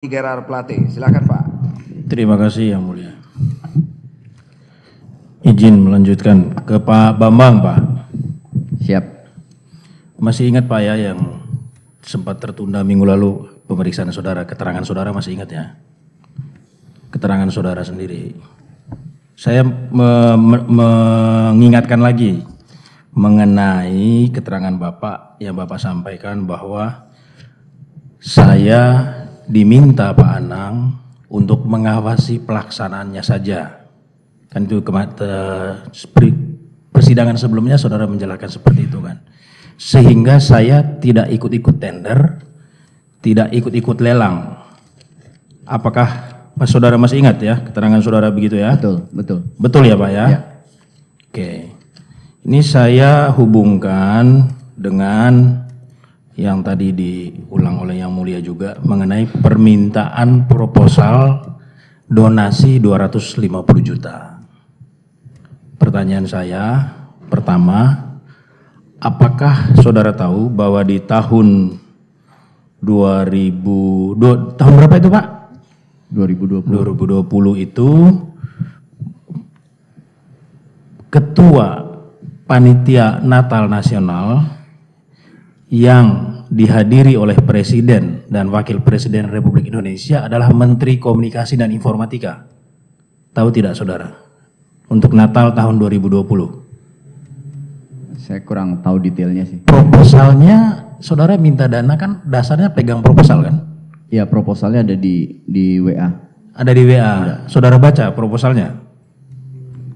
Gerard Plate, silakan Pak. Terima kasih Yang Mulia. Izin melanjutkan ke Pak Bambang, Pak. Siap. Masih ingat Pak ya yang sempat tertunda minggu lalu pemeriksaan saudara, keterangan saudara masih ingat ya? Keterangan saudara sendiri. Saya mengingatkan lagi mengenai keterangan Bapak yang Bapak sampaikan bahwa saya diminta Pak Anang untuk mengawasi pelaksanaannya saja. Kan itu persidangan sebelumnya saudara menjelaskan seperti itu kan. Sehingga saya tidak ikut-ikut tender, tidak ikut-ikut lelang. Apakah Mas saudara masih ingat ya keterangan saudara begitu ya? Betul, betul. Betul ya Pak ya? Ya. Oke. Ini saya hubungkan dengan yang tadi diulang oleh Yang Mulia juga mengenai permintaan proposal donasi 250 juta. Pertanyaan saya pertama, apakah saudara tahu bahwa di tahun 2000 tahun berapa itu Pak? 2020. 2020 itu Ketua Panitia Natal Nasional yang dihadiri oleh Presiden dan Wakil Presiden Republik Indonesia adalah Menteri Komunikasi dan Informatika. Tahu tidak saudara? Untuk Natal tahun 2020. Saya kurang tahu detailnya sih. Proposalnya saudara minta dana kan dasarnya pegang proposal kan? Ya, proposalnya ada di WA. Ada di WA. Saudara baca proposalnya?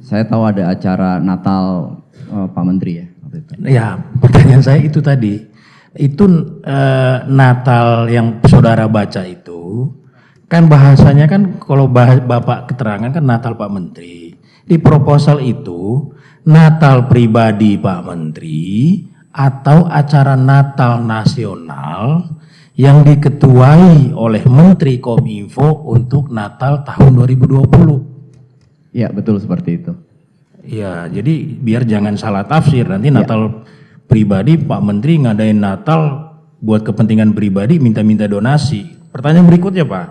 Saya tahu ada acara Natal Pak Menteri ya waktu itu. Ya, pertanyaan saya itu tadi. Itu Natal yang saudara baca itu kan bahasanya kan kalau Bapak keterangan kan Natal Pak Menteri. Di proposal itu Natal pribadi Pak Menteri atau acara Natal nasional yang diketuai oleh Menteri Kominfo untuk Natal tahun 2020. Ya, betul seperti itu. Ya, jadi biar jangan salah tafsir nanti Natal pribadi Pak Menteri ngadain Natal buat kepentingan pribadi minta-minta donasi. Pertanyaan berikutnya Pak,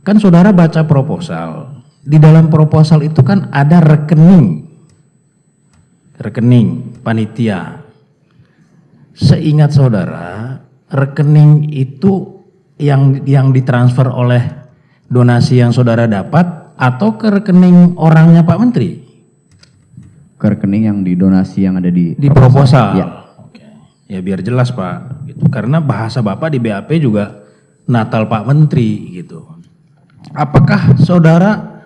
kan saudara baca proposal, di dalam proposal itu kan ada rekening panitia. Seingat saudara, rekening itu yang ditransfer oleh donasi yang saudara dapat atau ke rekening orangnya Pak Menteri? Ke rekening yang didonasi yang ada di proposal. Ya. Oke. Ya biar jelas Pak, gitu. Karena bahasa Bapak di BAP juga Natal Pak Menteri gitu. Apakah saudara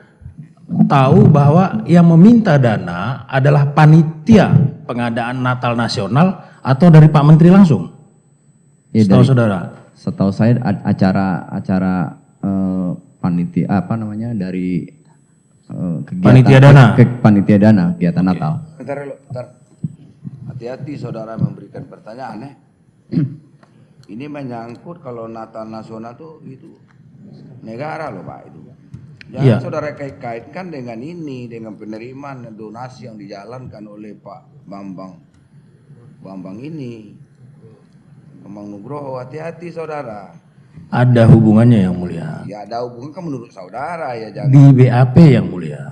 tahu bahwa yang meminta dana adalah panitia pengadaan Natal nasional atau dari Pak Menteri langsung? Ya, setahu saudara? Setahu saya acara panitia dari kegiatan Panitia dana. Panitia dana kegiatan Natal. Bentar dulu, bentar. Hati-hati saudara memberikan pertanyaan Ini menyangkut kalau Natal nasional tuh itu negara loh Pak itu. Jangan saudara kait-kaitkan dengan ini, dengan penerimaan donasi yang dijalankan oleh Pak Bambang ini. Bambang Nugroho, hati-hati saudara. Ada hubungannya Yang Mulia. Ya ada hubungan kan menurut saudara ya jangan. Di BAP Yang Mulia.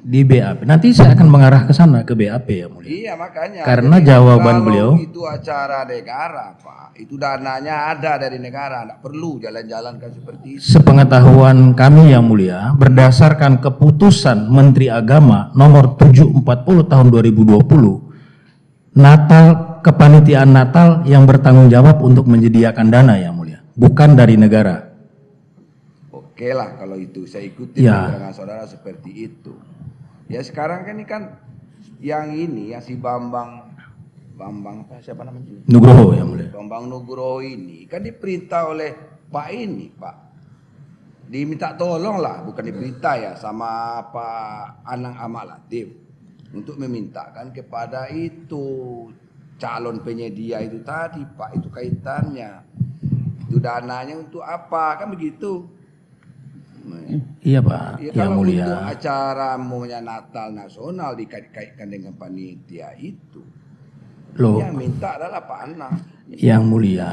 Di BAP. Nanti saya akan mengarah ke sana ke BAP Yang Mulia. Iya makanya. Karena jawaban beliau itu acara negara Pak. Itu dananya ada dari negara. Tidak perlu jalan-jalan kan seperti itu. sepengetahuan kami Yang Mulia, berdasarkan keputusan Menteri Agama nomor 740 tahun 2020, Natal kepanitiaan Natal yang bertanggung jawab untuk menyediakan dana Yang Mulia, bukan dari negara. Oke lah kalau itu saya ikuti keterangan saudara seperti itu. Ya sekarang kan ini kan yang si Bambang siapa namanya? Nugroho Yang Mulia. Bambang Nugroho ini kan diperintah oleh Pak diminta tolong lah, bukan diperintah ya sama Pak Anang Ahmad Latif untuk memintakan kepada itu calon penyedia itu tadi Pak, itu kaitannya. Itu dananya untuk apa? Kan begitu. Iya Pak, Ya, Yang kalau Mulia. untuk acara maunya Natal nasional dikait-kaitkan dengan panitia itu. Loh, Yang minta adalah Pak Anang. Yang Mulia,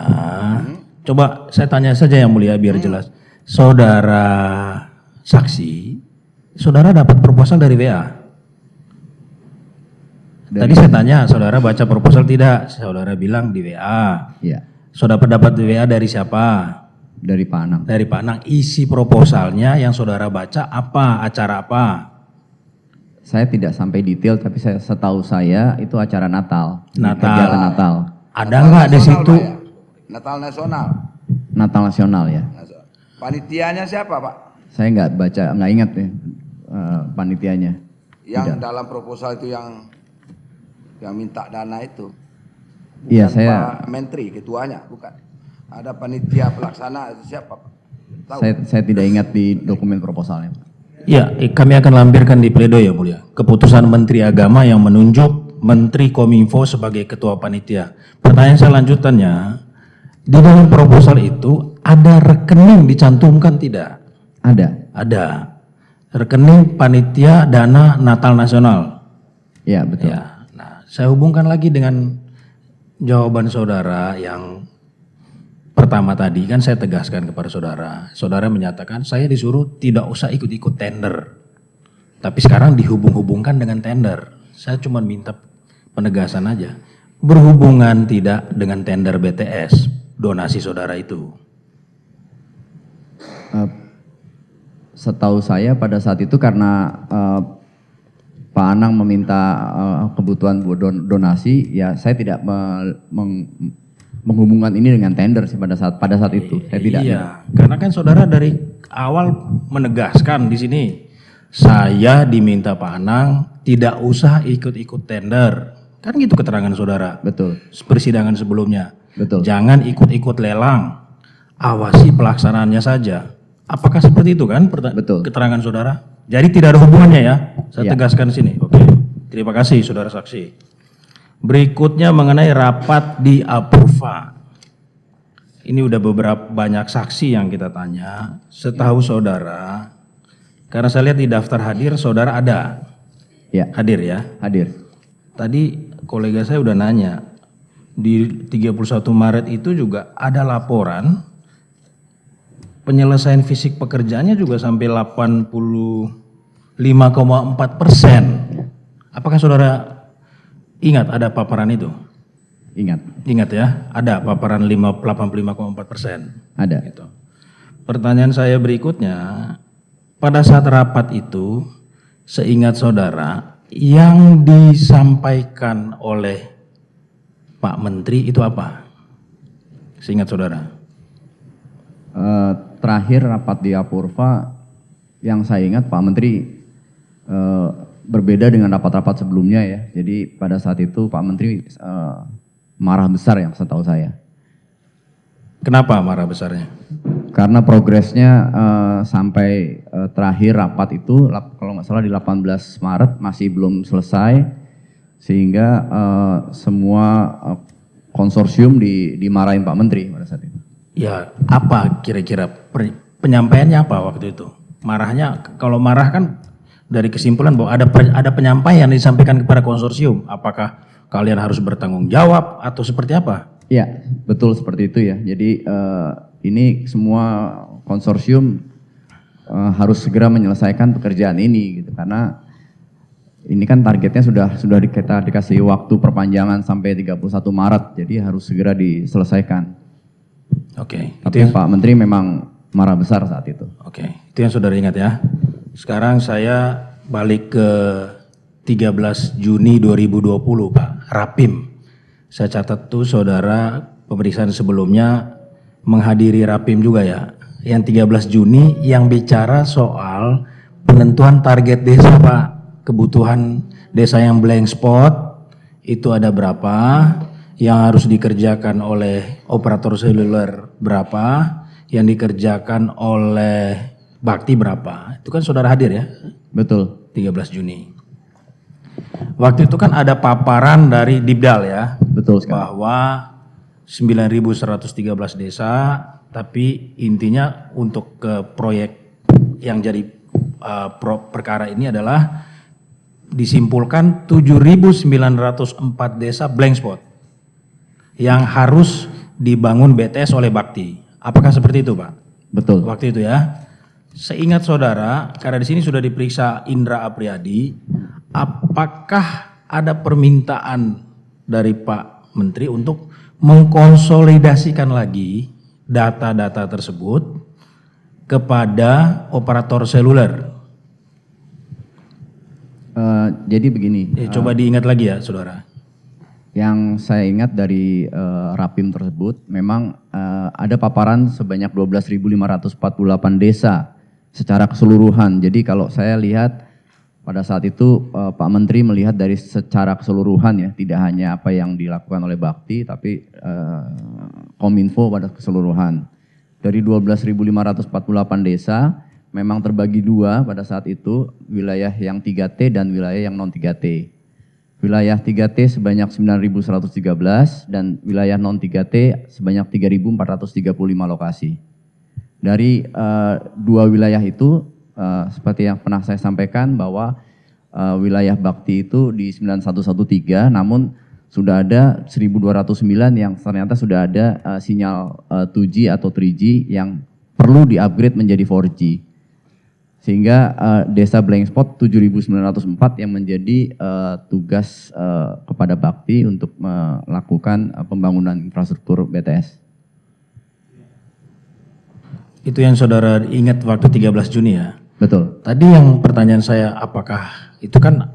Coba saya tanya saja yang mulia biar jelas. Saudara saksi, saudara dapat proposal dari WA? Tadi saya tanya, saudara baca proposal tidak? Saudara bilang di WA. Iya, Saudara dapat WA dari siapa? dari Pak Anang. Dari Pak Anang. Isi proposalnya yang saudara baca apa? Acara apa? Saya tidak sampai detail, tapi setahu saya itu acara Natal. Natal. Kegiatan Natal. Ada nggak di nasional, situ? Pak, ya? Natal nasional. Natal nasional ya. Panitianya siapa, Pak? Saya nggak baca, nggak ingat ya panitianya. Yang dalam proposal itu yang minta dana itu. Iya, Bukan saya Pak Menteri ketuanya, bukan. Ada panitia pelaksana itu siapa, Pak? Tahu? saya tidak ingat di dokumen proposalnya. Ya, kami akan lampirkan di pledoi ya mulia. Keputusan Menteri Agama yang menunjuk Menteri Kominfo sebagai ketua panitia. Pertanyaan saya lanjutannya, di dalam proposal itu ada rekening dicantumkan tidak? Ada. Ada. Rekening panitia dana Natal Nasional. Ya, betul. Ya. Nah, saya hubungkan lagi dengan jawaban saudara yang pertama tadi, kan saya tegaskan kepada saudara. Saudara menyatakan saya disuruh tidak usah ikut-ikut tender. Tapi sekarang dihubung-hubungkan dengan tender. Saya cuma minta penegasan aja. Berhubungan tidak dengan tender BTS, donasi saudara itu. Setahu saya pada saat itu karena Pak Anang meminta kebutuhan donasi, ya saya tidak menghubungkan ini dengan tender sih pada saat itu. Saya tidak. Iya, karena kan saudara dari awal menegaskan di sini, saya diminta Pak Anang tidak usah ikut-ikut tender. Kan gitu keterangan saudara. Betul. Persidangan sebelumnya. Betul. Jangan ikut-ikut lelang, awasi pelaksanaannya saja. Apakah seperti itu kan Betul. keterangan saudara? Jadi tidak ada hubungannya ya? Saya Ya. tegaskan di sini. Oke. Terima kasih saudara saksi. Berikutnya mengenai rapat di Apurva. Ini udah banyak saksi yang kita tanya. Setahu saudara, karena saya lihat di daftar hadir saudara ada. Ya, Hadir ya. hadir. Tadi kolega saya udah nanya, di 31 Maret itu juga ada laporan penyelesaian fisik pekerjaannya juga sampai 85,4%. Apakah saudara ingat ada paparan itu? Ingat. Ingat ya, ada paparan 85,4%. Ada. Gitu. Pertanyaan saya berikutnya, pada saat rapat itu, seingat saudara, yang disampaikan oleh Pak Menteri itu apa? Seingat saudara. Terakhir rapat di Apurva, yang saya ingat Pak Menteri berbeda dengan rapat-rapat sebelumnya ya. Jadi pada saat itu Pak Menteri marah besar yang setahu saya. Kenapa marah besarnya? Karena progresnya sampai terakhir rapat itu kalau nggak salah di 18 Maret masih belum selesai, sehingga semua konsorsium dimarahin Pak Menteri pada saat itu. Ya, apa kira-kira penyampaiannya apa waktu itu? Marahnya, kalau marah kan dari kesimpulan bahwa ada penyampaian yang disampaikan kepada konsorsium. Apakah kalian harus bertanggung jawab atau seperti apa? Ya, betul seperti itu ya. Jadi ini semua konsorsium harus segera menyelesaikan pekerjaan ini gitu, karena ini kan targetnya sudah kita dikasih waktu perpanjangan sampai 31 Maret. Jadi harus segera diselesaikan. Oke. Tapi Pak Menteri memang marah besar saat itu. Oke, itu yang saudara ingat ya. Sekarang saya balik ke 13 Juni 2020 Pak, Rapim. Saya catat tuh saudara pemeriksaan sebelumnya menghadiri Rapim juga ya. Yang 13 Juni yang bicara soal penentuan target desa Pak. Kebutuhan desa yang blank spot itu ada berapa, yang harus dikerjakan oleh operator seluler berapa, yang dikerjakan oleh Bakti berapa. Itu kan saudara hadir ya? Betul. 13 Juni. Waktu itu kan ada paparan dari Dibdal ya, Betul sekali. bahwa 9.113 desa, tapi intinya untuk ke proyek yang jadi perkara ini adalah disimpulkan 7.904 desa blank spot yang harus dibangun BTS oleh Bakti. Apakah seperti itu, Pak? Betul. Waktu itu ya. Seingat saudara, karena di sini sudah diperiksa Indra Apriyadi, apakah ada permintaan dari Pak Menteri untuk mengkonsolidasikan lagi data-data tersebut kepada operator seluler? Jadi begini. Coba diingat lagi ya, saudara. Yang saya ingat dari Rapim tersebut, memang ada paparan sebanyak 12.548 desa secara keseluruhan. Jadi kalau saya lihat pada saat itu Pak Menteri melihat dari secara keseluruhan ya, tidak hanya apa yang dilakukan oleh Bakti, tapi Kominfo pada keseluruhan. Dari 12.548 desa, memang terbagi dua pada saat itu, wilayah yang 3T dan wilayah yang non 3T. Wilayah 3T sebanyak 9.113 dan wilayah non 3T sebanyak 3.435 lokasi. Dari dua wilayah itu, seperti yang pernah saya sampaikan bahwa wilayah Bakti itu di 9113, namun sudah ada 1.209 yang ternyata sudah ada sinyal 2G atau 3G yang perlu di-upgrade menjadi 4G. Sehingga desa blank spot 7.904 yang menjadi tugas kepada Bakti untuk melakukan pembangunan infrastruktur BTS. Itu yang saudara ingat waktu 13 Juni ya? Betul. Tadi yang pertanyaan saya, apakah itu kan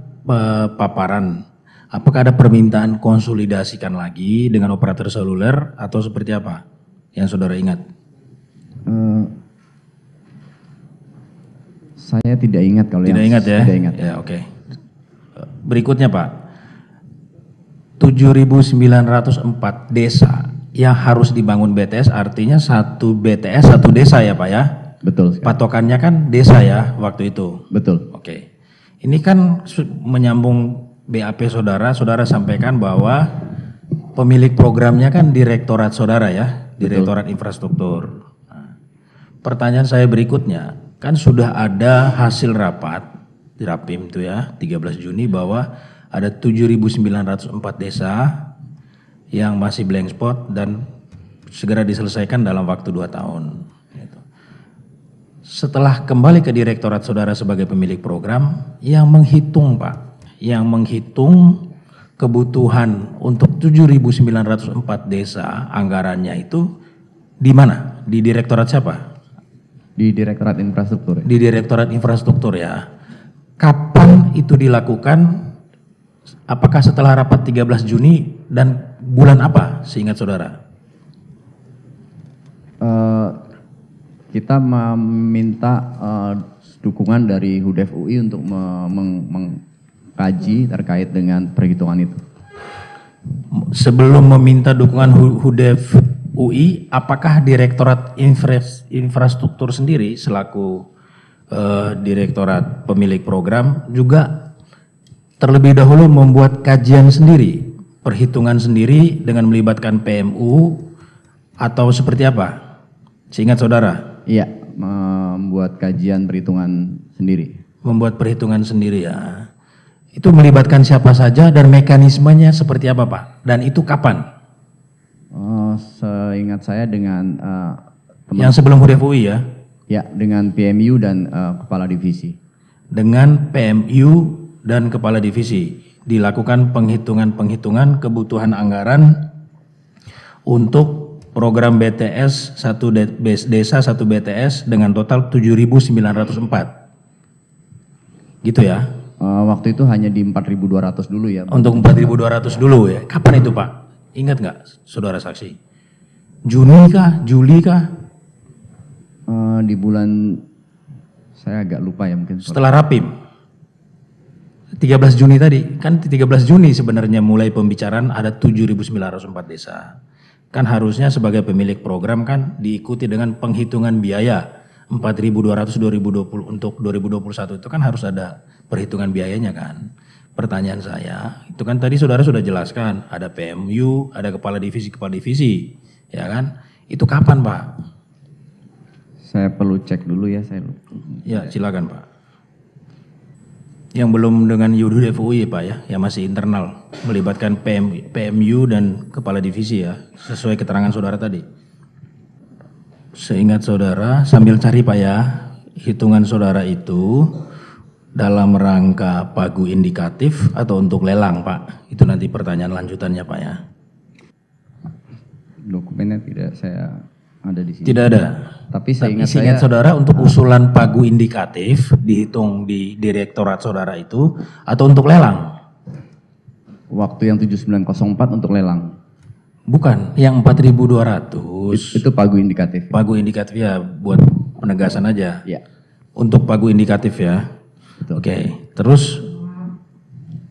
paparan, apakah ada permintaan konsolidasikan lagi dengan operator seluler atau seperti apa yang saudara ingat? Saya tidak ingat kalau tidak yang ingat ya? Tidak ingat. Ya, oke. Berikutnya Pak, 7.904 desa yang harus dibangun BTS, artinya satu BTS satu desa ya Pak ya? Betul sekali. Patokannya kan desa ya waktu itu? Betul. Oke. Ini kan menyambung BAP saudara, saudara sampaikan bahwa pemilik programnya kan direktorat saudara ya? Direktorat Infrastruktur. Nah, pertanyaan saya berikutnya, kan sudah ada hasil rapat di Rapim itu ya, 13 Juni bahwa ada 7.904 desa yang masih blank spot dan segera diselesaikan dalam waktu 2 tahun. Setelah kembali ke direktorat saudara sebagai pemilik program, yang menghitung Pak, yang menghitung kebutuhan untuk 7.904 desa anggarannya itu di mana? Di direktorat siapa? Di Direktorat Infrastruktur. Di Direktorat Infrastruktur ya. Kapan itu dilakukan? Apakah setelah rapat 13 Juni dan bulan apa seingat saudara? Kita meminta dukungan dari HUDEF UI untuk mengkaji terkait dengan perhitungan itu. Sebelum meminta dukungan HUDEF UI, apakah Direktorat Infrastruktur sendiri selaku Direktorat pemilik program juga terlebih dahulu membuat kajian sendiri, perhitungan sendiri dengan melibatkan PMU atau seperti apa? Seingat saudara? Iya, membuat kajian perhitungan sendiri. Membuat perhitungan sendiri ya. Itu melibatkan siapa saja dan mekanismenya seperti apa Pak? Dan itu kapan? Seingat saya dengan yang sebelum HUDEF UI ya? Ya, dengan PMU dan Kepala Divisi. Dengan PMU dan Kepala Divisi dilakukan penghitungan-penghitungan kebutuhan anggaran untuk program BTS satu desa satu BTS dengan total 7.904. Gitu ya? Waktu itu hanya di 4.200 dulu ya. Untuk 4.200 dulu ya. Kapan itu Pak? Ingat nggak saudara saksi? Juni kah? Juli kah? Di bulan, saya agak lupa ya mungkin. Setelah Rapim. 13 Juni tadi. Kan 13 Juni sebenarnya mulai pembicaraan ada 7.904 desa. Kan harusnya sebagai pemilik program kan diikuti dengan penghitungan biaya 4.200 2020 untuk 2021 itu kan harus ada perhitungan biayanya kan. Pertanyaan saya, itu kan tadi saudara sudah jelaskan ada PMU, ada kepala divisi, ya kan? Itu kapan Pak? Saya perlu cek dulu ya, saya. Ya silakan Pak. Yang belum dengan Yudhud FUI Pak ya, yang masih internal, melibatkan PMU dan kepala divisi ya, sesuai keterangan saudara tadi. Seingat saudara, sambil cari Pak ya, hitungan saudara itu dalam rangka pagu indikatif atau untuk lelang Pak? Itu nanti pertanyaan lanjutannya Pak ya. Dokumennya tidak saya ada di sini. Tidak ada. Tapi Ingat seingat saya saudara untuk usulan pagu indikatif dihitung di direktorat saudara itu atau untuk lelang? waktu yang 7904 untuk lelang. Bukan, yang 4.200. Itu pagu indikatif. Pagu indikatif ya buat penegasan aja. Ya. Untuk pagu indikatif ya. Betul. Oke, terus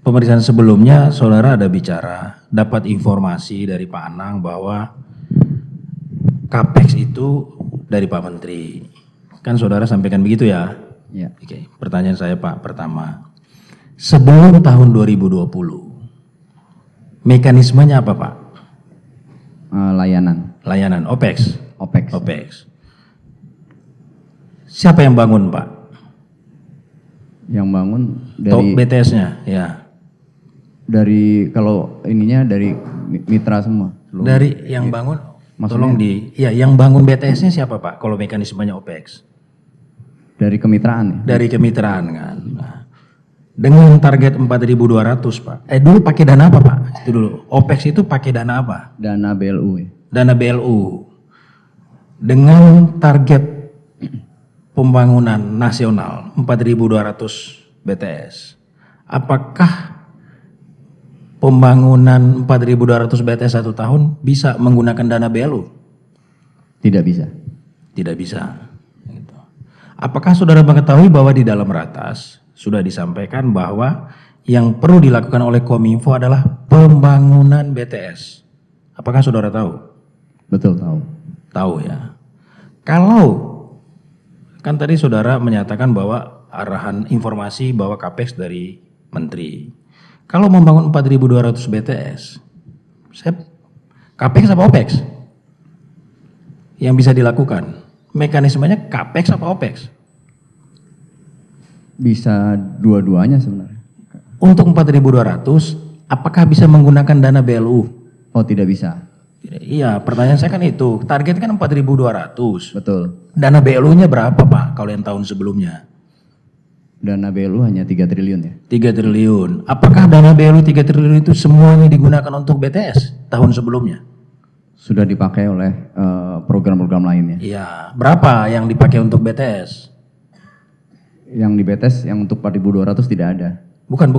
pemeriksaan sebelumnya saudara ada bicara, dapat informasi dari Pak Anang bahwa Capex itu dari Pak Menteri. Kan saudara sampaikan begitu ya? Ya. Oke, pertanyaan saya Pak pertama. Sebelum tahun 2020, mekanismenya apa Pak? Layanan. Layanan, OPEX? OPEX. OPEX. Siapa yang bangun Pak? Yang bangun Top dari BTS-nya, ya. dari kalau ininya dari mitra semua. Seluruh. Dari yang bangun, Maksudnya? tolong ya yang bangun BTS-nya siapa Pak? Kalau mekanismenya OPEX? Dari kemitraan ya? Dari kemitraan kan. Nah, dengan target 4.200 Pak. Dulu pakai dana apa Pak? Itu dulu. OPEX itu pakai dana apa? Dana BLU ya. Dana BLU. Dengan target pembangunan nasional 4.200 BTS. Apakah pembangunan 4.200 BTS 1 tahun bisa menggunakan dana BLU? Tidak bisa. Tidak bisa. Gitu. Apakah saudara mengetahui bahwa di dalam ratas sudah disampaikan bahwa yang perlu dilakukan oleh Kominfo adalah pembangunan BTS? Apakah saudara tahu? Betul, tahu. Tahu ya. Kalau kan tadi saudara menyatakan bahwa arahan informasi bahwa Capex dari Menteri. Kalau membangun 4.200 BTS, Capex apa OPEX? Yang bisa dilakukan? Mekanismenya Capex apa OPEX? Bisa dua-duanya sebenarnya. Untuk 4.200, apakah bisa menggunakan dana BLU? Oh, tidak bisa. Iya, pertanyaan saya kan itu. Target kan 4.200. Betul. Dana BLU-nya berapa Pak kalau yang tahun sebelumnya? Dana BLU hanya 3 triliun ya. 3 triliun. Apakah dana BLU 3 triliun itu semuanya digunakan untuk BTS tahun sebelumnya? Sudah dipakai oleh program-program lainnya. Iya. Berapa yang dipakai untuk BTS? Yang di BTS yang untuk 4.200 tidak ada. Bukan.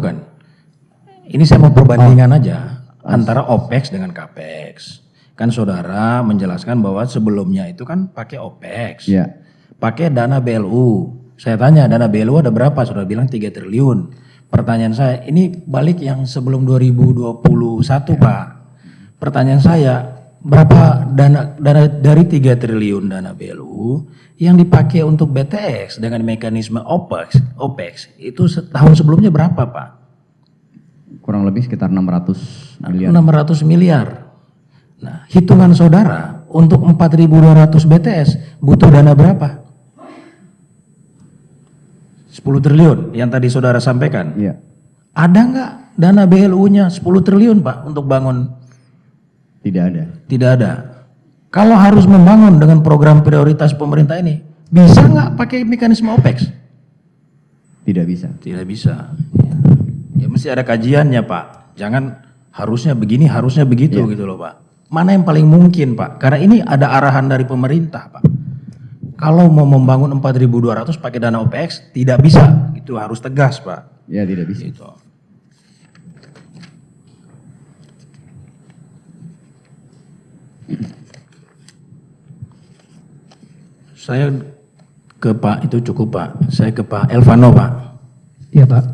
Ini saya mau perbandingan aja antara OPEX dengan CAPEX. Kan saudara menjelaskan bahwa sebelumnya itu kan pakai OPEX. Iya. Pakai dana BLU. Saya tanya dana BLU ada berapa? Saudara bilang 3 triliun. Pertanyaan saya, ini balik yang sebelum 2021 Pak. Pertanyaan saya, berapa dana dari 3 triliun dana BLU yang dipakai untuk BTS dengan mekanisme OPEX itu tahun sebelumnya berapa Pak? Kurang lebih sekitar 600 miliar. 600 miliar. Nah, hitungan saudara untuk 4.200 BTS butuh dana berapa? 10 triliun yang tadi saudara sampaikan. Iya. Ada nggak dana BLU-nya 10 triliun Pak untuk bangun? Tidak ada. Tidak ada. Kalau harus membangun dengan program prioritas pemerintah ini, bisa nggak pakai mekanisme OPEX? Tidak bisa. Tidak bisa. Ya mesti ada kajiannya Pak. Jangan harusnya begini, harusnya begitu gitu loh Pak. Mana yang paling mungkin Pak? Karena ini ada arahan dari pemerintah Pak. Kalau mau membangun 4.200 pakai dana OPEX tidak bisa. Itu harus tegas Pak. Ya, tidak bisa. Gitu. Saya ke Pak itu cukup Pak. Saya ke Pak Elvano Pak. Iya Pak.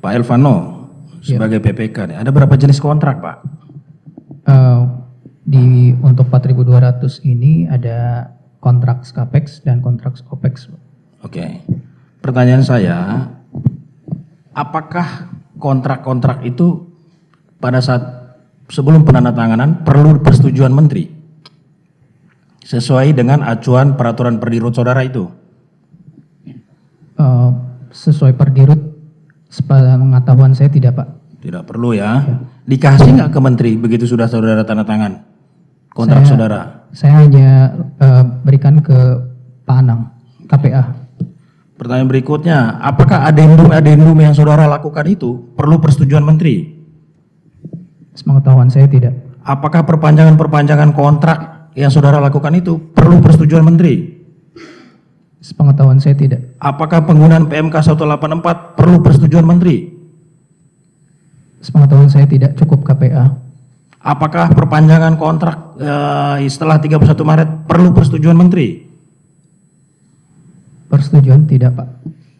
Pak Elvano sebagai PPK nih, ada berapa jenis kontrak Pak? Untuk 4.200 ini ada kontrak Capex dan kontrak OPEX. Oke. Pertanyaan saya, apakah kontrak-kontrak itu pada saat sebelum penandatanganan perlu persetujuan menteri? Sesuai dengan acuan peraturan perdirut saudara itu? Sesuai per dirut, sepengetahuan saya tidak Pak. Tidak perlu ya. Dikasih nggak ke menteri begitu sudah saudara tanda tangan kontrak saudara? Saya hanya berikan ke Pak Anang, KPA. Pertanyaan berikutnya, apakah adendum yang saudara lakukan itu perlu persetujuan menteri? Sepengetahuan saya tidak. Apakah perpanjangan kontrak yang saudara lakukan itu perlu persetujuan menteri? Sepengetahuan saya tidak. Apakah penggunaan PMK 184 perlu persetujuan menteri? Sepengetahuan saya tidak, cukup KPA. Apakah perpanjangan kontrak setelah 31 Maret perlu persetujuan menteri? Persetujuan tidak Pak.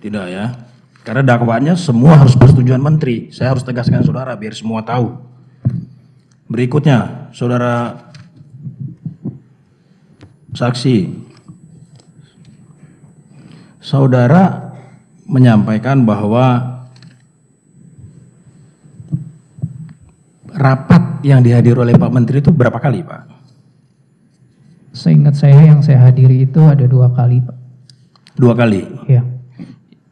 Tidak ya. Karena dakwaannya semua harus persetujuan menteri. Saya harus tegaskan saudara biar semua tahu. Berikutnya, saudara saksi. Saudara menyampaikan bahwa rapat yang dihadiri oleh Pak Menteri itu berapa kali, Pak? Seingat saya yang saya hadiri itu ada 2 kali Pak. 2 kali? Ya.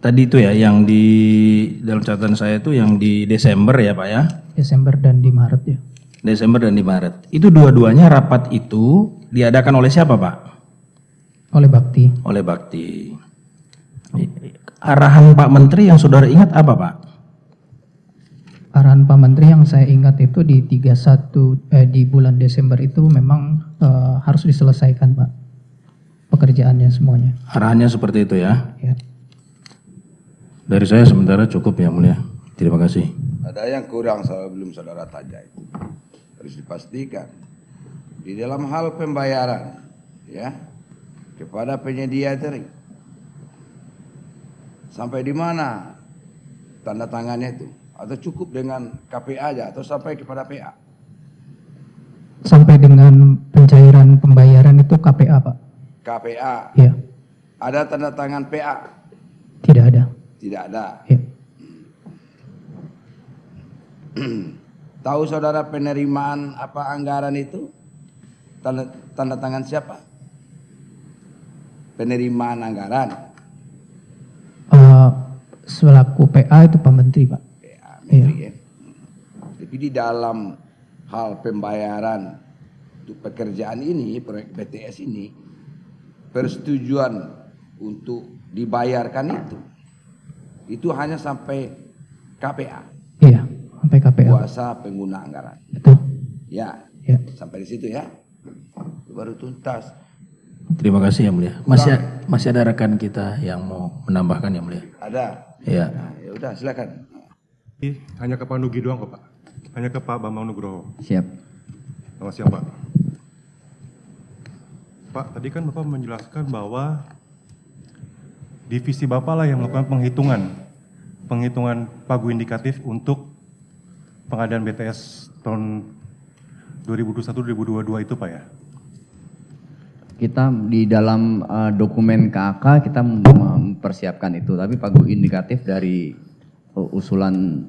Tadi itu ya yang di dalam catatan saya itu yang di Desember ya Pak ya? Desember dan di Maret ya. Desember dan di Maret. Itu dua-duanya rapat itu diadakan oleh siapa Pak? Oleh Bakti. Oleh Bakti. Arahan Pak Menteri yang saudara ingat apa Pak? Arahan Pak Menteri yang saya ingat itu di 31 di bulan Desember itu memang harus diselesaikan Pak. Pekerjaannya semuanya. Arahannya seperti itu ya? Ya. Dari saya sementara cukup ya mulia. Terima kasih. Ada yang kurang belum saudara tanya itu. Harus dipastikan. Di dalam hal pembayaran ya kepada penyedia tadi. Sampai di mana tanda tangannya itu? Atau cukup dengan KPA aja atau sampai kepada PA? Sampai dengan pencairan pembayaran itu KPA Pak. KPA. Ya. Ada tanda tangan PA? Tidak ada. Tidak ada. Ya. Tahu saudara penerimaan apa anggaran itu? Tanda tangan siapa? Penerimaan anggaran. Selaku PA itu Pak Menteri Pak. PA, Menteri, Iya. ya. Tapi di dalam hal pembayaran untuk pekerjaan ini, proyek BTS ini, persetujuan untuk dibayarkan itu hanya sampai KPA. Iya, sampai KPA. Kuasa pengguna anggaran. Betul. Ya, Ya. sampai di situ ya. Baru tuntas. Terima kasih ya mulia. Masih ada rekan kita yang mau menambahkan ya mulia. Ada. Iya. Nah, ya udah silakan. Hanya ke Pak Nugi doang kok Pak. Hanya ke Pak Bambang Nugroho. Siap. Selamat siang Pak. Pak, tadi kan Bapak menjelaskan bahwa divisi Bapak lah yang melakukan penghitungan pagu indikatif untuk pengadaan BTS tahun 2021-2022 itu Pak ya? Kita di dalam dokumen KAK kita mempersiapkan itu, tapi pagu indikatif dari usulan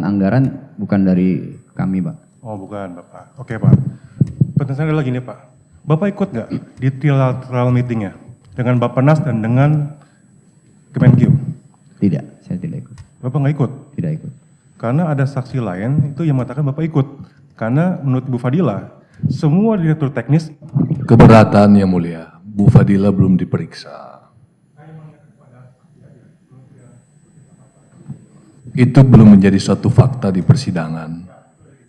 anggaran bukan dari kami, Pak. Oh bukan Bapak. Oke Pak. Pertanyaan saya adalah gini Pak. Bapak ikut nggak di trilateral meetingnya dengan Bappenas dan dengan Kemenkeu? Tidak, saya tidak ikut. Bapak nggak ikut? Tidak ikut. Karena ada saksi lain itu yang mengatakan Bapak ikut. Karena menurut Bu Fadila, semua direktur teknis. Keberatan yang mulia, Bu Fadila belum diperiksa. Itu belum menjadi suatu fakta di persidangan.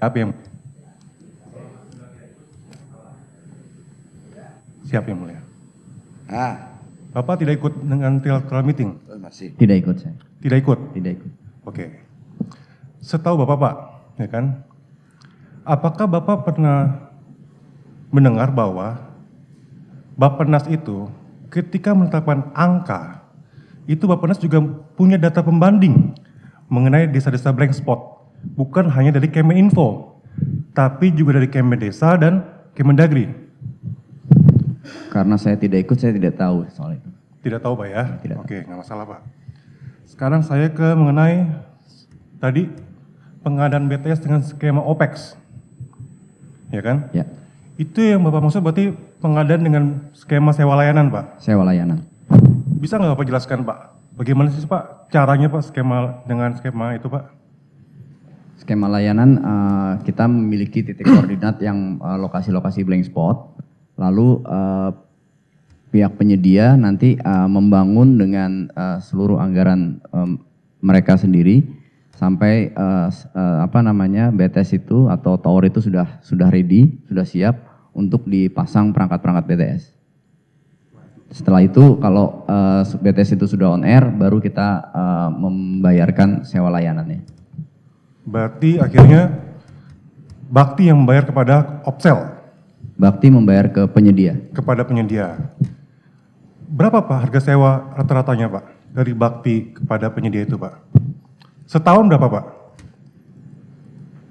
Siapa yang siap yang mulia? Nah, Bapak tidak ikut dengan trilateral meeting? masih. Tidak ikut saya. Tidak ikut? Tidak ikut. Oke. Setahu Bapak Pak, ya kan? Apakah Bapak pernah mendengar bahwa Bappenas itu ketika menetapkan angka, itu Bappenas juga punya data pembanding mengenai desa-desa blank spot. Bukan hanya dari Kemeninfo, tapi juga dari Kemendesa dan Kemendagri. Karena saya tidak ikut, saya tidak tahu soal itu. Tidak tahu Pak ya? Tidak. Oke, nggak masalah Pak. Sekarang saya ke mengenai tadi pengadaan BTS dengan skema OPEX. Ya kan? Ya, Itu yang Bapak maksud berarti pengadaan dengan skema sewa layanan Pak? sewa layanan. Bisa nggak Bapak jelaskan Pak? Bagaimana sih Pak caranya Pak dengan skema itu Pak? Skema layanan kita memiliki titik koordinat yang lokasi-lokasi blank spot. Lalu pihak penyedia nanti membangun dengan seluruh anggaran mereka sendiri sampai BTS itu atau tower itu sudah ready, sudah siap untuk dipasang perangkat-perangkat BTS. Setelah itu kalau BTS itu sudah on air, baru kita membayarkan sewa layanannya. Berarti akhirnya Bakti yang membayar kepada Opsel? Bakti membayar ke penyedia. Kepada penyedia. Berapa Pak harga sewa rata-ratanya Pak? Dari Bakti kepada penyedia itu Pak? Setahun berapa Pak?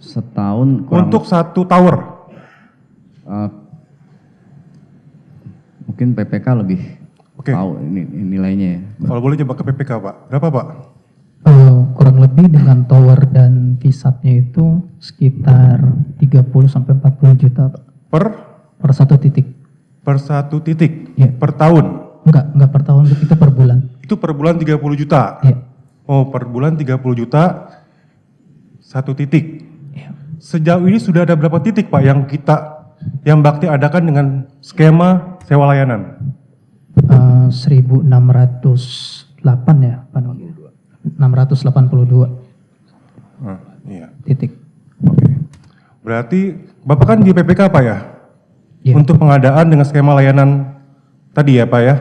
Setahun kurang. Untuk satu tower? Mungkin PPK lebih tahu ini nilainya ya. Kalau boleh coba ke PPK Pak, berapa Pak? Kurang lebih dengan tower dan visatnya itu sekitar 30 sampai 40 juta Pak. Per satu titik. Per satu titik? Ya. Per tahun? Enggak per tahun, itu per bulan. Itu per bulan 30 juta? Ya. Oh, per bulan 30 juta satu titik. Ya. Sejauh ini sudah ada berapa titik Pak yang Bakti adakan dengan skema sewa layanan? 1608 ya Pak Nur. 682 Iya. titik. Oke. Berarti Bapak kan di PPK Pak ya? Ya. Untuk pengadaan dengan skema layanan tadi ya Pak ya?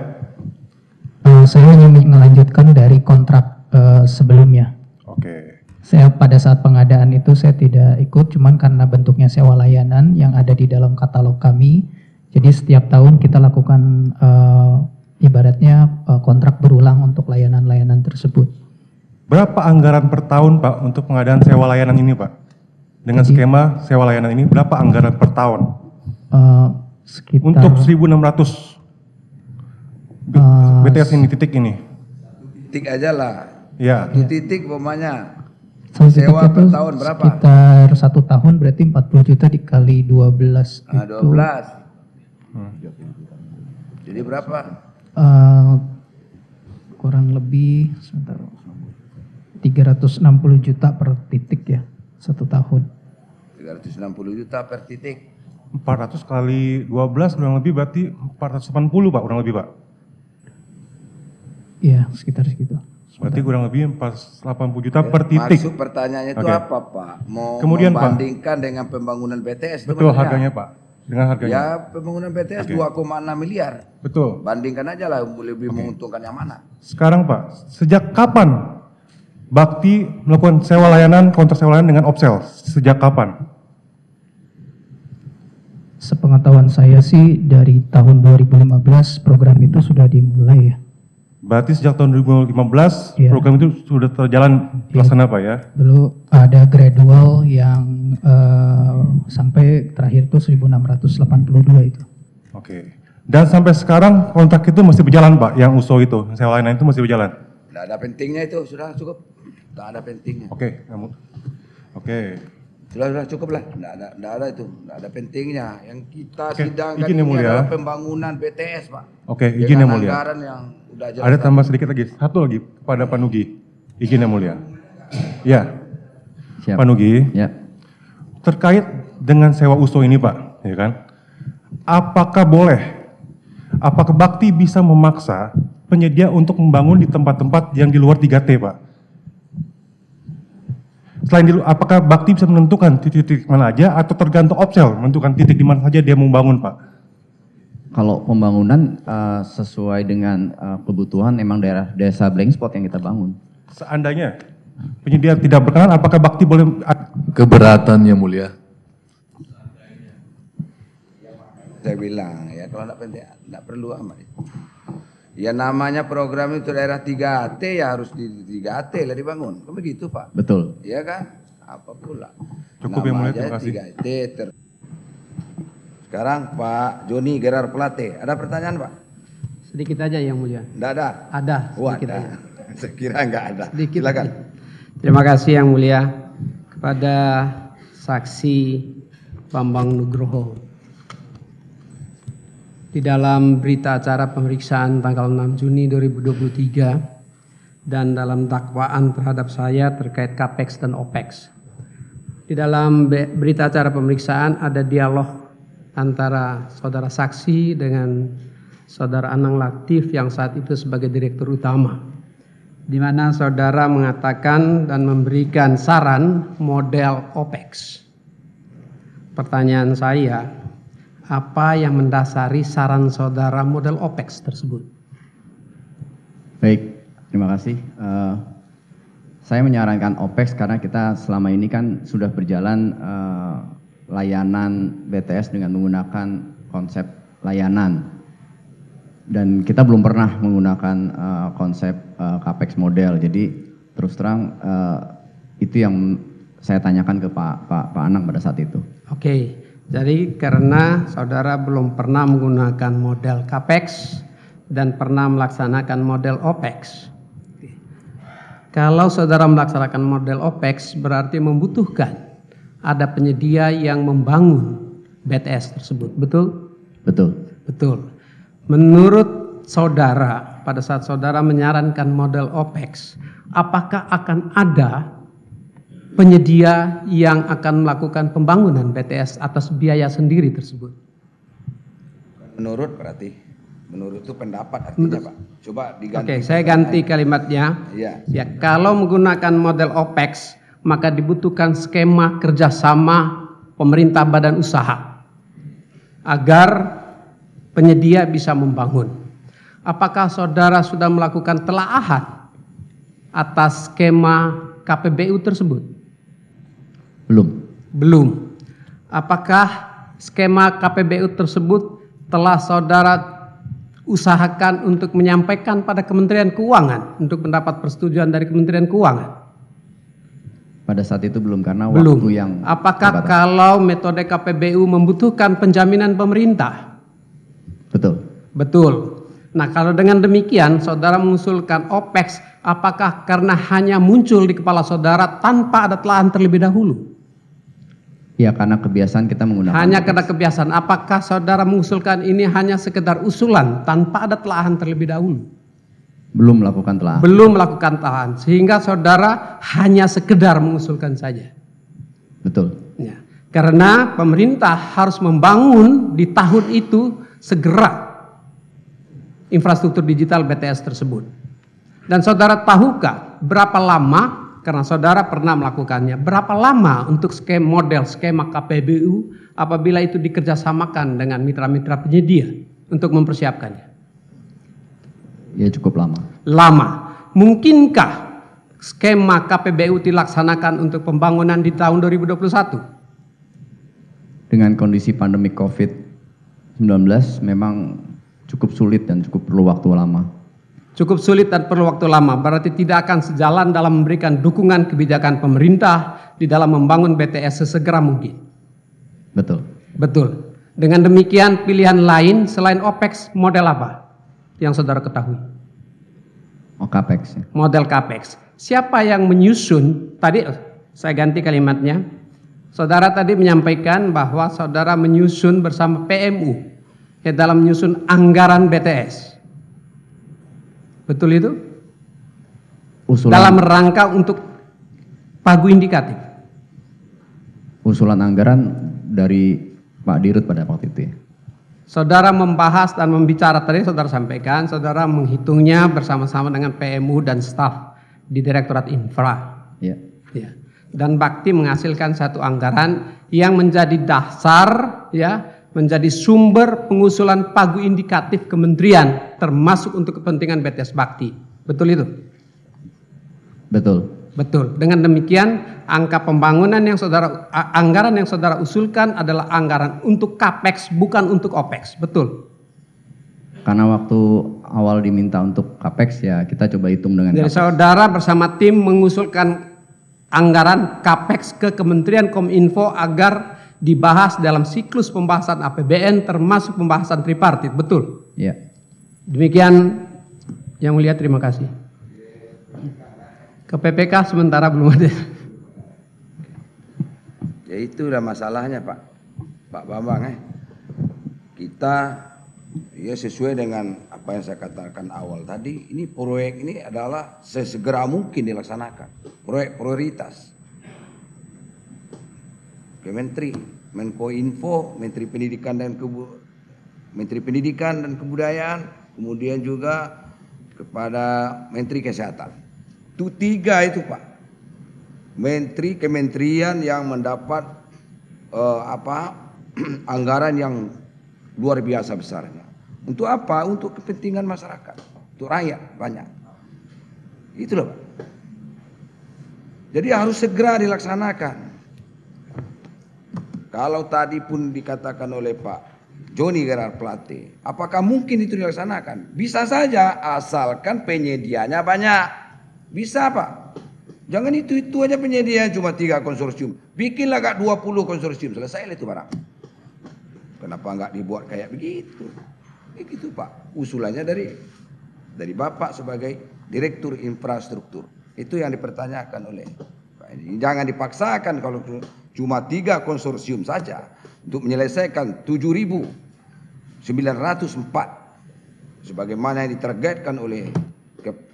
Saya hanya melanjutkan dari kontrak sebelumnya. Oke. Saya pada saat pengadaan itu saya tidak ikut, cuman karena bentuknya sewa layanan yang ada di dalam katalog kami. Jadi setiap tahun kita lakukan ibaratnya kontrak berulang untuk layanan-layanan tersebut. Berapa anggaran per tahun Pak untuk pengadaan sewa layanan ini Pak? Dengan skema sewa layanan ini berapa anggaran per tahun? Sekitar untuk 1.600 BTS ini, titik ini. Titik aja lah. Ya. Satu titik pokoknya. Satu Sewa titik per itu tahun berapa? Sekitar 1 tahun berarti 40 juta dikali 12 Nah, itu 12. Jadi berapa? kurang lebih sebentar 360 juta per titik ya, 1 tahun. 360 juta per titik. 400 kali 12 kurang lebih berarti 480 Pak, kurang lebih Pak. Iya, sekitar segitu. Berarti kurang lebih 480 juta per titik. Maksud pertanyaannya itu Oke. apa Pak? Mau Kemudian, Pak. membandingkan dengan pembangunan BTS itu Betul maksudnya? harganya Pak. Dengan harganya. Ya pembangunan BTS 2,6 miliar. Betul. Bandingkan aja lah lebih menguntungkan yang mana. Sekarang Pak, sejak kapan Bakti melakukan sewa layanan, kontrak sewa layanan dengan Opsel? Sejak kapan? Sepengetahuan saya sih dari tahun 2015 program itu sudah dimulai ya. Berarti sejak tahun 2015 Iya. program itu sudah terjalan laksana Pak ya? Dulu ada gradual yang sampai terakhir itu 1682 itu. Oke. Dan sampai sekarang kontrak itu masih berjalan Pak, yang USO itu, sewa layanan itu masih berjalan? Tidak ada pentingnya itu, sudah cukup. Tidak ada pentingnya. Oke, oke. Sudah cukup lah. Tidak ada itu, tidak ada pentingnya. Yang kita Oke, sidangkan izin yang ini mulia. adalah pembangunan BTS Pak. Oke, izin yang Dengan mulia. anggaran yang udah jelas. Ada tambah sedikit lagi, satu lagi kepada Pak Nugi. Izin yang mulia. Ya, Siap. Pak Nugi. Ya. Terkait dengan sewa USO ini Pak, ya kan? Apakah Bakti bisa memaksa penyedia untuk membangun di tempat-tempat yang di luar 3T Pak? Selain itu, apakah Bakti bisa menentukan titik-titik mana aja atau tergantung Opsel menentukan titik di mana saja dia mau bangun Pak? Kalau pembangunan sesuai dengan kebutuhan emang daerah desa blank spot yang kita bangun. Seandainya penyedia tidak berkenan, apakah Bakti boleh? Keberatan yang mulia. Saya bilang ya kalau tidak perlu amat. Ya namanya program itu daerah 3T ya harus di 3T lah dibangun. Kan begitu Pak? Betul. Iya kan? Apa pula? Cukup yang mulia, Namanya terima kasih. 3T Sekarang Pak Joni Gerard Plate. Ada pertanyaan Pak? Sedikit aja yang mulia. Tidak ada? Ada, Oh, sedikit ada. aja. Saya kira enggak ada. Sedikit Silakan. aja. Terima kasih yang mulia kepada saksi Bambang Nugroho. Di dalam berita acara pemeriksaan tanggal 6 Juni 2023 dan dalam dakwaan terhadap saya terkait capex dan opex. Di dalam berita acara pemeriksaan ada dialog antara saudara saksi dengan saudara Anang Latif yang saat itu sebagai direktur utama, di mana saudara mengatakan dan memberikan saran model opex. Pertanyaan saya, apa yang mendasari saran saudara model opex tersebut? Baik, terima kasih. Saya menyarankan OPEX karena kita selama ini kan sudah berjalan layanan BTS dengan menggunakan konsep layanan. Dan kita belum pernah menggunakan konsep CAPEX model. Jadi terus terang itu yang saya tanyakan ke Pak Anang pada saat itu. Oke, jadi karena saudara belum pernah menggunakan model CAPEX dan pernah melaksanakan model OPEX. Kalau saudara melaksanakan model OPEX berarti membutuhkan ada penyedia yang membangun BTS tersebut, betul? Betul. Betul. Menurut saudara, pada saat saudara menyarankan model OPEX, apakah akan ada penyedia yang akan melakukan pembangunan BTS atas biaya sendiri tersebut? Menurut berarti? Menurut itu pendapat artinya Pak. Coba diganti. Oke, saya ganti kalimatnya. Iya. Ya, kalau menggunakan model OPEX, maka dibutuhkan skema kerjasama pemerintah badan usaha agar penyedia bisa membangun. Apakah saudara sudah melakukan telaahan atas skema KPBU tersebut? Belum. Belum. Apakah skema KPBU tersebut telah saudara usahakan untuk menyampaikan pada Kementerian Keuangan untuk mendapat persetujuan dari Kementerian Keuangan? Pada saat itu belum karena Belum. waktu yang Apakah terbatas. kalau metode KPBU membutuhkan penjaminan pemerintah? Betul. Betul. Nah, kalau dengan demikian saudara mengusulkan OPEX, apakah karena hanya muncul di kepala saudara tanpa ada telaahan terlebih dahulu? Ya karena kebiasaan kita menggunakan Hanya OPEX. karena kebiasaan. Apakah saudara mengusulkan ini hanya sekedar usulan tanpa ada telaahan terlebih dahulu? Belum melakukan telah. Belum melakukan telaahan, sehingga saudara hanya sekedar mengusulkan saja. Betul. Ya. Karena pemerintah harus membangun di tahun itu segera infrastruktur digital BTS tersebut. Dan saudara tahukah berapa lama, karena saudara pernah melakukannya, berapa lama untuk model skema KPBU apabila itu dikerjasamakan dengan mitra-mitra penyedia untuk mempersiapkannya? Ya cukup lama. Lama. Mungkinkah skema KPBU dilaksanakan untuk pembangunan di tahun 2021? Dengan kondisi pandemi COVID-19 memang cukup sulit dan cukup perlu waktu lama. Cukup sulit dan perlu waktu lama, berarti tidak akan sejalan dalam memberikan dukungan kebijakan pemerintah di dalam membangun BTS sesegera mungkin. Betul. Betul. Dengan demikian pilihan lain selain OPEX model apa yang saudara ketahui? Oh, CAPEX ya. Model CAPEX. Siapa yang menyusun? Tadi saya ganti kalimatnya. Saudara tadi menyampaikan bahwa saudara menyusun bersama PMU ya, dalam menyusun anggaran BTS. Betul itu? Usulan, Dalam rangka untuk pagu indikatif. usulan anggaran dari Pak Dirut pada waktu itu ya. Saudara membahas dan membicara tadi saudara sampaikan, saudara menghitungnya bersama-sama dengan PMU dan staf di Direktorat Infra. Ya. Ya. Dan Bakti menghasilkan satu anggaran yang menjadi dasar, ya, menjadi sumber pengusulan pagu indikatif kementerian, termasuk untuk kepentingan BTS Bakti. Betul itu? Betul. Betul. Dengan demikian, angka pembangunan yang anggaran yang saudara usulkan adalah anggaran untuk CAPEX, bukan untuk OPEX. Betul. Karena waktu awal diminta untuk CAPEX ya kita coba hitung dengan Jadi CAPEX. saudara bersama tim mengusulkan anggaran CAPEX ke Kementerian Kominfo agar dibahas dalam siklus pembahasan APBN termasuk pembahasan tripartit. Betul. Ya. Demikian yang mulia, terima kasih. Ke PPK sementara belum ada. Ya itulah masalahnya Pak Bambang. Kita Ya sesuai dengan apa yang saya katakan awal tadi, ini proyek ini adalah sesegera mungkin dilaksanakan. Proyek prioritas. Kementri, Menkominfo, Menteri Pendidikan dan Kebudayaan, kemudian juga kepada Menteri Kesehatan. Itu 3 itu Pak. Kementerian yang mendapat anggaran yang luar biasa besarnya. Untuk apa? Untuk kepentingan masyarakat, untuk rakyat banyak. Itu loh Pak. Jadi harus segera dilaksanakan. Kalau tadi pun dikatakan oleh Pak Joni Gerard Plate, apakah mungkin itu dilaksanakan? Bisa saja, asalkan penyedianya banyak. Bisa Pak. Jangan itu aja penyediaan cuma 3 konsorsium. Bikinlah 20 konsorsium, selesai itu barang. Kenapa nggak dibuat kayak begitu? Begitu Pak. Usulannya dari Bapak sebagai Direktur Infrastruktur. Itu yang dipertanyakan oleh Pak ini. Jangan dipaksakan kalau cuma 3 konsorsium saja untuk menyelesaikan 7.904 sebagaimana yang ditargetkan oleh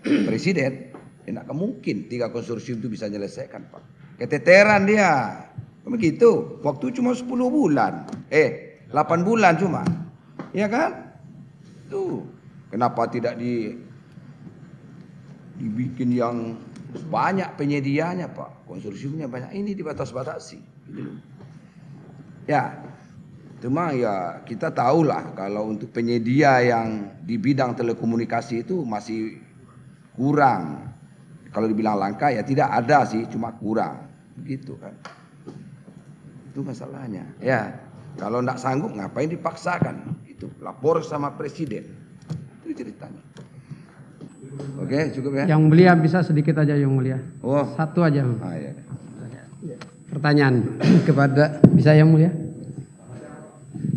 Presiden. Enak mungkin 3 konsorsium itu bisa menyelesaikan Pak. Keteteran dia. Begitu. Waktu cuma 10 bulan. 8 bulan cuma. Ya kan? Tuh. Kenapa tidak dibikin yang banyak penyedianya Pak. Konsorsiumnya banyak. Ini dibatas-batasi. Ya. Cuma ya kita tahulah kalau untuk penyedia yang di bidang telekomunikasi itu masih kurang. Kalau dibilang langka ya tidak ada sih, cuma kurang. Begitu kan. Itu masalahnya. Ya. Kalau tidak sanggup ngapain dipaksakan? Itu lapor sama Presiden. Itu ceritanya. Oke, cukup ya. Yang mulia bisa sedikit aja yang mulia. Oh. Satu aja. Iya. Pertanyaan kepada bisa yang mulia?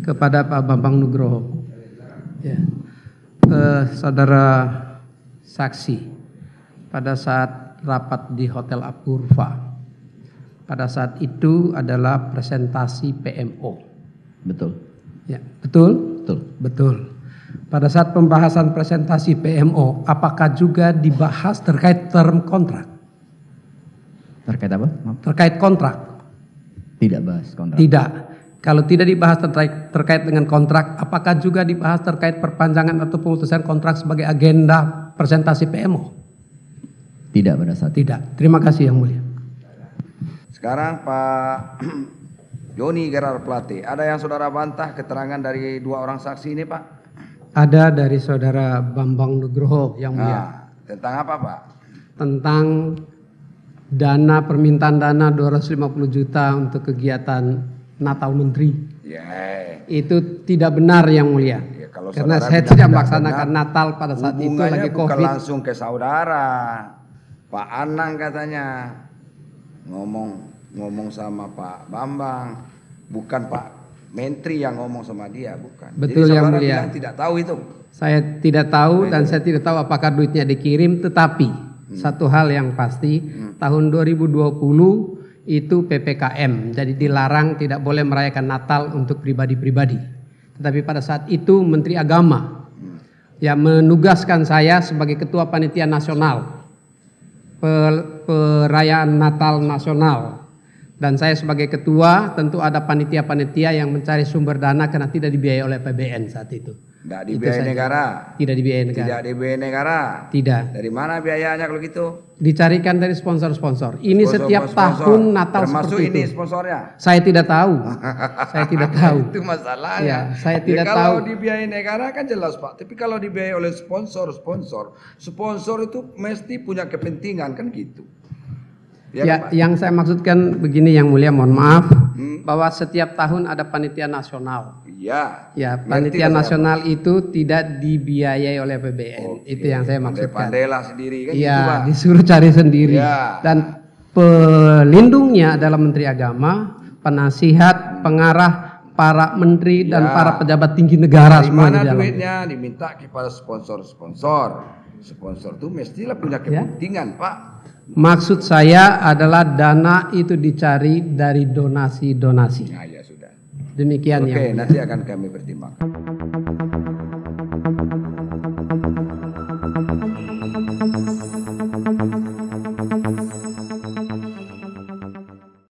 Kepada Pak Bambang Nugroho. Ya. Saudara saksi, pada saat rapat di Hotel Apurva, pada saat itu adalah presentasi PMO. Betul. Ya, betul? Betul. Betul. Pada saat pembahasan presentasi PMO, apakah juga dibahas terkait term kontrak? Terkait apa? Maaf. Terkait kontrak? Tidak bahas kontrak. Tidak. Kalau tidak dibahas terkait dengan kontrak, apakah juga dibahas terkait perpanjangan atau pemutusan kontrak sebagai agenda presentasi PMO? Tidak pada saat itu. Tidak. Terima kasih Yang Mulia. Sekarang Pak Joni Gerard Plate, ada yang saudara bantah keterangan dari 2 orang saksi ini Pak? Ada dari Saudara Bambang Nugroho Yang Mulia. Nah, tentang apa Pak? Tentang permintaan dana 250 juta untuk kegiatan Natal Menteri. Ya. Itu tidak benar Yang Mulia. Ya, kalau karena saudara saya bilang tidak tidak melaksanakan benar, Natal pada saat itu hubungannya lagi bukan COVID. langsung ke saudara. Pak Anang katanya ngomong sama Pak Bambang, bukan Pak Menteri yang ngomong sama dia, bukan. Betul Jadi Yang saudara Mulia. bilang tidak tahu itu. Saya tidak tahu dan saya tidak tahu apakah duitnya dikirim, tetapi satu hal yang pasti tahun 2020 itu PPKM, jadi dilarang tidak boleh merayakan Natal untuk pribadi-pribadi. Tetapi pada saat itu Menteri Agama yang menugaskan saya sebagai Ketua Panitia Nasional perayaan Natal Nasional, dan saya sebagai ketua tentu ada panitia-panitia yang mencari sumber dana karena tidak dibiayai oleh PBN saat itu. Tidak dibiayai negara. Tidak dibiayai negara. Tidak dibiayai negara. Tidak. Dari mana biayanya kalau gitu? Dicarikan dari sponsor-sponsor. Ini setiap Sponsor. tahun Natal Termasuk seperti ini itu. sponsornya. Saya tidak tahu. Saya tidak tahu. Itu masalahnya. Ya, saya tidak kalau tahu. dibiayai negara kan jelas Pak. Tapi kalau dibiayai oleh sponsor itu mesti punya kepentingan kan gitu. Ya, Pak? yang saya maksudkan begini Yang Mulia, mohon maaf, bahwa setiap tahun ada panitia nasional. Iya. Ya, Ngerti panitia saya, nasional itu tidak dibiayai oleh PBN. Oke. Itu yang saya maksudkan. Pandai-pandailah sendiri kan Iya, gitu Pak. disuruh cari sendiri. Ya. Dan pelindungnya adalah Menteri Agama, penasihat, pengarah, para menteri dan Ya. para pejabat tinggi negara Dari semua mana di dalam. duitnya diminta kepada sponsor. Sponsor itu mestilah punya Ya. kepentingan Pak. Maksud saya adalah dana itu dicari dari donasi-donasi. Nah, ya sudah. Demikian Oke, Yang Mulia. nanti akan kami pertimbangkan. Thank you.